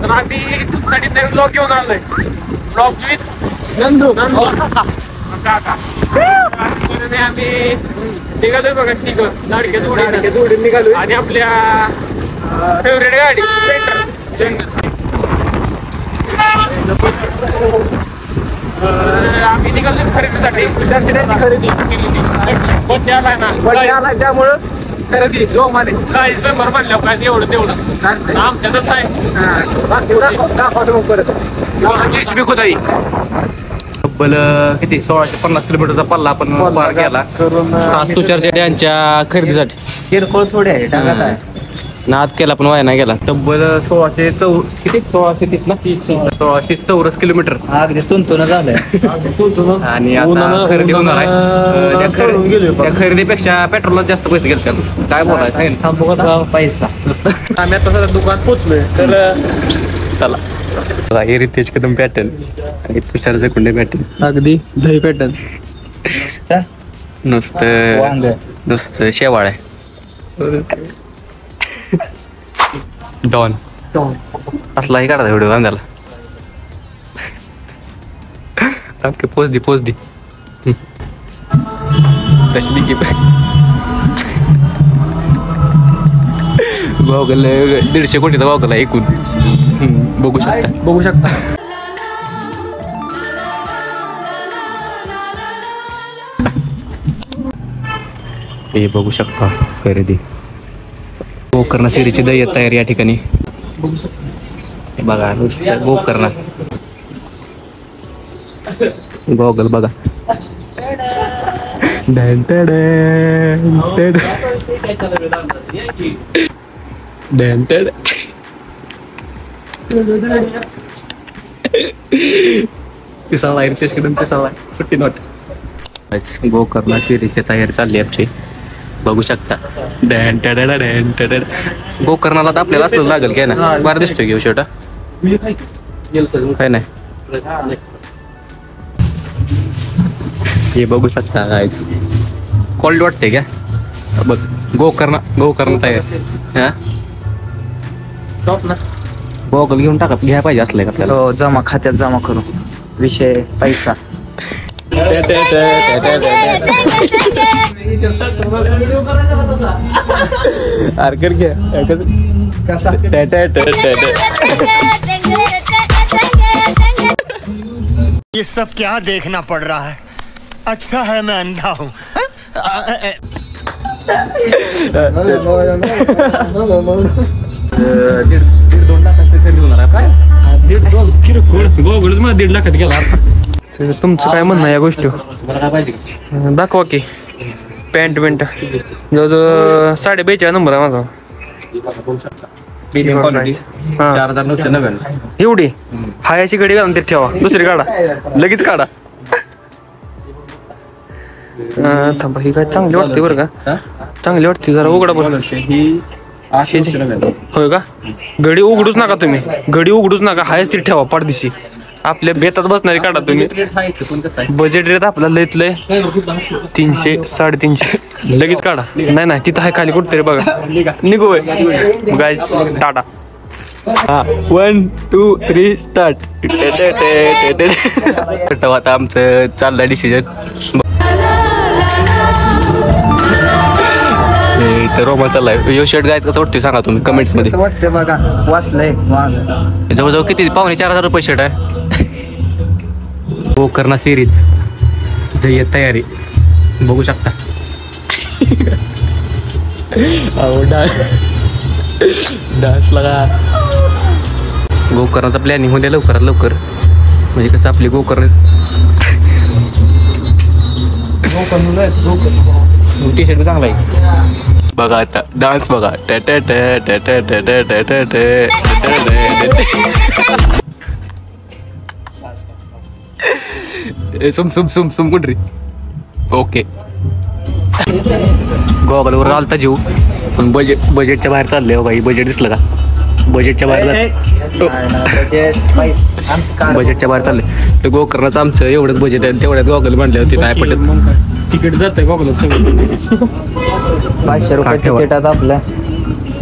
तर आम्ही तुमच्यासाठी नवीन ब्लॉग घेऊन आलोय. ब्लॉग विथ नंदू काका. आम्ही निघालोय बघा. ठीक लाडक्या जोडी निघालोय आणि आपल्या फेवरेट गाडी आम्ही निघालोय खरेदीसाठी. खरेदी बड्डे आलाय ना, बड्डे आलाय त्यामुळं खरेदी जो माने 40 मेंबर म्हणल्या काय एवढं तेवढं आमच्यातच आहे. तब्बल किती 1650 किलोमीटरचा पल्ला आपण पार केला तुषारच्या यांच्या खरेदीसाठी. किरकोळ थोडे आहे टाकात आहे नाद केला पण वाया नाही गेला. तब्बल 1630 ना 1630 चौरस किलोमीटर अगदी तुंतून झालंय. आणि आता खरेदी होणार आहे. त्या खरेदीपेक्षा पेट्रोलला जास्त पैसे गेले. काय बोलायचं पैसा. आम्ही आता सध्या दुकानात पोहोचलोय. तर चला हे रितेश कदम पॅटर्न आणि तुषार जकुंडे पॅटर्न. अगदी दही पॅटर्न नुसतं शेवाळ आहे. डॉन असलाही काढा व्हिडिओ कांद्याला. पोच दी तशी दिकी भावगल 150 कोटीचा भावगला एकूण. बघू शकता हे बघू शकता खरेदी. गोकर्ण सिरीची दैयत तयारी या ठिकाणी बघा. गोकर्ण गॉगल बघा. पिसाळा रितेश कदम पिसाळा सुट्टी नोट. गोकर्ण सिरीची तयारी चालली आमची बघू शकता. गोकर्णाला तर आपल्याला असलं लागेल काय ना. बरं दिसतोय घेऊ शेवटा काय नाही. हे बघू शकता काय क्वालिटी वाटते का बघ. गोकर्ण तयार हा गॉगल घेऊन टाका. घ्या पाहिजे असलंय का आपल्याला. जमा खात्यात जमा करू विषय पैसा. ये सब क्या देखना पड़ रहा है. अच्छा है मैं अंधा हूँ. $1.5 लाखात खरेदी होणार आहे काय. 1.5 मला 1.5 लाखात गेला. तुमचं काय म्हणणं या गोष्टी दाखवा की. पॅन्ट जवळजवळ 42.5 नंबर आहे माझा. 4,999 एवढी हायाची गडी घालून ते ठेवा. दुसरी काढा लगेच काढा. थांबा ही काय चांगली वाटते बरं का. चांगली वाटते जरा उघडा बरं. होय का. घडी उघडूच नका तुम्ही. घडी उघडूच नका. हायच ती ठेवा पाठदिशी. आपल्या बेतात बसणारी काढा तुम्ही. बजेट रेट आपला लयत लय 300 350 लगेच काढा. नाही तिथं आहे खाली कुठतरी बघा. निघू गाईज टाटा. 1 2 3 स्टार्ट. आता आमचं चाललंय डिसिजन. रोमा चाललाय. यो शर्ट गायच कसं वाटतोय सांगा तुम्ही कमेंट्स मध्ये. वाटतं बघा वाचलंय जवळजवळ किती 4,500 रुपये शर्ट आहे. गोकर्ण सिरीज जय्यत तयारी बघू शकता. डान्स लगा. गोकर्णाचं प्लॅनिंग होऊ द्या लवकरात लवकर. म्हणजे कसं आपली गोकर्ण टी शर्ट चांगला आहे बघा. आता डान्स बघा. सुम कुठरी. ओके गॉगलवर आलता जीव पण बजेटच्या बाहेर चालले हो बाई. बजेट दिसलं का. बजेटच्या बाहेर बजेटच्या बाहेर चालले. तर गोकर्णाचं आमचं एवढंच बजेट आहे. तेवढ्यात गॉगल मांडले होते काय पटत. तिकीट जात आहे गॉगल सगळं. 500 रुपये ठेवा. तिकीटात आपल्या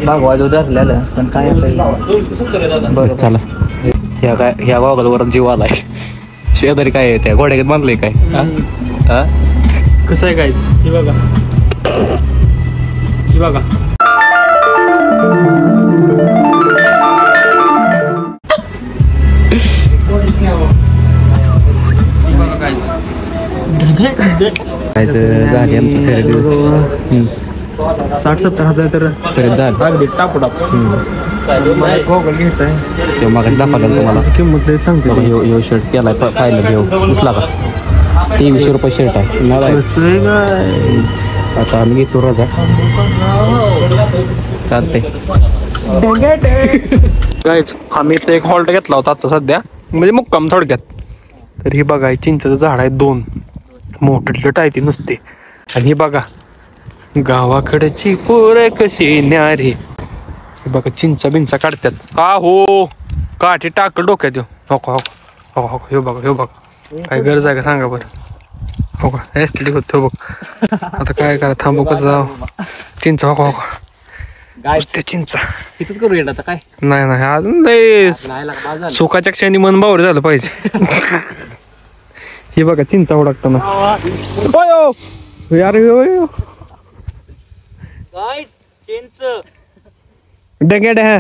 भागवाजू धरलेलं पण काय बरं चला ह्या गॉगलवर जीव आलाय शेजारी काय आहे त्या घोड्यात बांधलंय काय हा? कसं आहे गाईज हे बघा हे बघा झाली आमची खरेदी 60-70 हजार तर खरेदी झाली अगदी टापटाप गॉगल घ्यायचा आहे तेव्हा मागाशी दाखवलं तुम्हाला किंमत लय सांगते बघा, ह्यो शर्ट केलाय पाहिलं घेऊ दिसला का 2300 रुपये शर्ट आहे नळा कसं आहे काय आता आम्ही घेतो रजा चालतंय गाईज आम्ही इथे एक हॉल्ट घेतला होता आता सध्या म्हणजे मुक्काम थोडक्यात तर ही बघा हे चिंचेचं झाड आहे 2 मोठं आहे ती नुसते आणि हे बघा गावाकडची पोर कशी न्यारी हे बघा चिंचा बिंचा काढतात का हो काठी टाकल डोक्यात हो हो हो हो हे बघा हे बघा काय गरज आहे का सांगा बरं हो का एस्थेटिक होत बघ आता काय करा थांबू कसं जाऊ चिंचा हो का ते चिंचा इथंच करू येणार आता काय नाही नाही अजून लय सुखाच्या क्षणी मन बावर झालं पाहिजे हे बघा चिंचा उडकताना यार डगेड है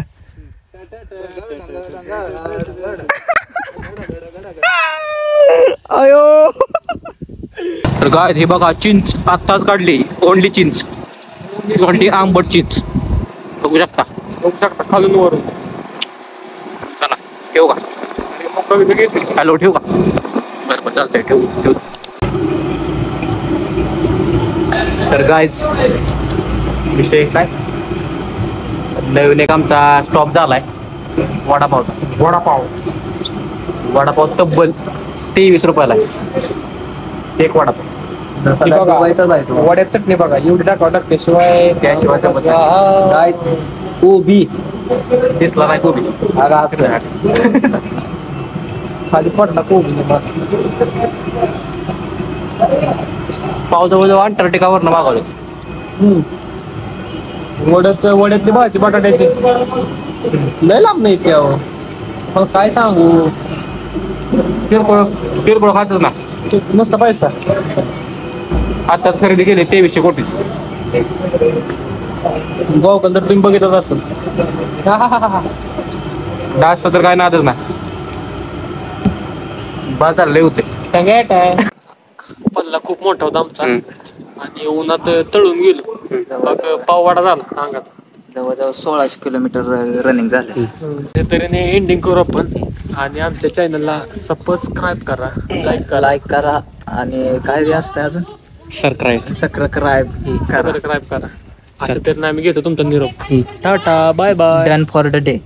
अयो तर काय हे बघा चिंच आत्ताच काढली ओनली चिंच ओनली आंबट चिंच बघू शकता खालून वरून चला ठेवू का हॅलो ठेवू का बरं चालतंय ठेवू तर गायच विषय काय नवीन एक आमचा स्टॉप झालाय वडापाव तब्बल 23 रुपयाला एक वडापाव वड्यात चटणी बघा एवढी टाकावं लागते शिवाय त्याशिवाय जमत गायच कोबी दिसला नाही कोबी अगं असं खाली पडला कोबी पाव जवळजवळ अंटार्क्टिकावरनं मागवले वड्यातली भाजी बटाट्याची लय लांब नाही त्या मग काय सांगू किरकोळ खातच ना नुसता पैसा आता खरेदी केली 2300 कोटीची गोकल तर तुम्ही बघितच असेल डास तर काय नादच नाही बाजार लय होते पल्ला खूप मोठा होता आमचा आणि उन्हात तळून गेलो मग पाववाडा झाला अंगात जवळजवळ 1600 किलोमीटर रनिंग झालं तऱ्हेने एंडिंग करू आपण आणि आमच्या चॅनलला सबस्क्राईब करा लाईक करा आणि काय असतं अजून सबस्क्राईब सबस्क्राईब करा सबस्क्राईब करा अशा तऱ्हेने आम्ही घेतो तुमचा निरोप tata bye bye done for the day